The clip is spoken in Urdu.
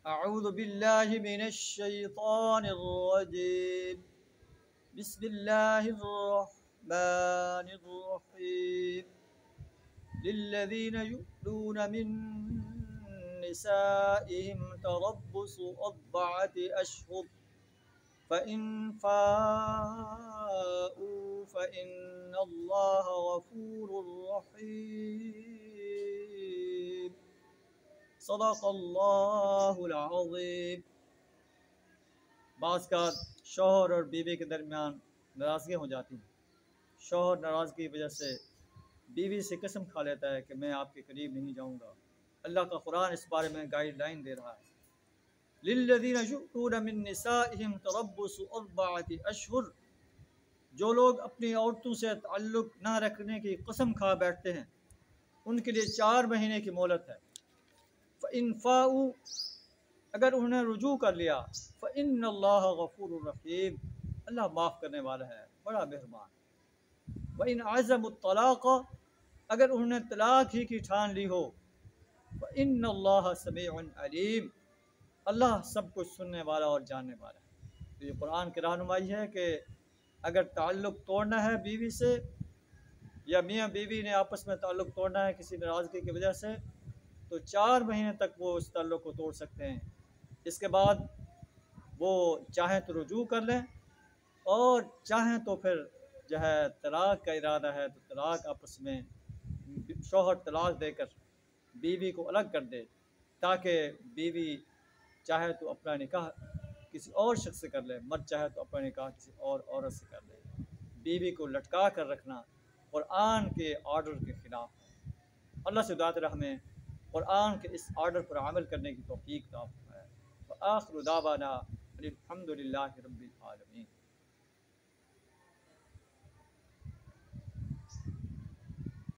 أعوذ بالله من الشيطان الرجيم بسم الله الرحمن الرحيم للذين يؤلون من نسائهم تربص 4 أشهر فإن فاءوا فإن الله غفور رحيم صدق اللہ العظیم۔ بعض کا شوہر اور بیوی کے درمیان ناراضگیاں ہو جاتی ہیں۔ شوہر ناراضگی کی وجہ سے بیوی سے قسم کھا لیتا ہے کہ میں آپ کے قریب نہیں جاؤں گا۔ اللہ کا قرآن اس بارے میں گائیڈ لائن دے رہا ہے، للذین یؤلون من نسائہم تربص 4 أشہر۔ جو لوگ اپنی عورتوں سے تعلق نہ رکھنے کی قسم کھا بیٹھتے ہیں ان کے لیے 4 مہینے کی مہلت ہے۔ فَإِن فَاءُوا، اگر انہوں نے رجوع کر لیا، فَإِنَّ اللَّهَ غَفُورٌ رَحِيمٌ، اللہ معاف کرنے والا ہے، بڑا مہربان۔ وَإِنْ عَزَمُوا الطَّلَاقَ، اگر انہوں نے طلاق ہی کی ٹھان لی ہو، فَإِنَّ اللَّهَ سَمِيعٌ عَلِيمٌ، اللہ سب کچھ سننے والا اور جاننے والا ہے۔ تو یہ قرآن کی رہنمائی ہے کہ اگر تعلق توڑنا ہے بیوی سے، یا میاں بیوی نے آپس میں تعلق توڑنا ہے کسی ناراضگی کی وجہ سے، تو 4 مہینے تک وہ اس تعلق کو توڑ سکتے ہیں۔ اس کے بعد وہ چاہیں تو رجوع کر لیں، اور چاہیں تو پھر جو ہے طلاق کا ارادہ ہے تو طلاق آپس میں شوہر طلاق دے کر بیوی کو الگ کر دے، تاکہ بیوی چاہے تو اپنا نکاح کسی اور شخص سے کر لے، مرد چاہے تو اپنا نکاح کسی اور عورت سے کر لے۔ بیوی کو لٹکا کر رکھنا قرآن کے آرڈر کے خلاف ہے۔ اللہ سے دعا ہے ہمیں قرآن کے اس آرڈر پر عمل کرنے کی توفیق عطا فرمائے۔ وآخر دعوانا الحمد للہ رب العالمین۔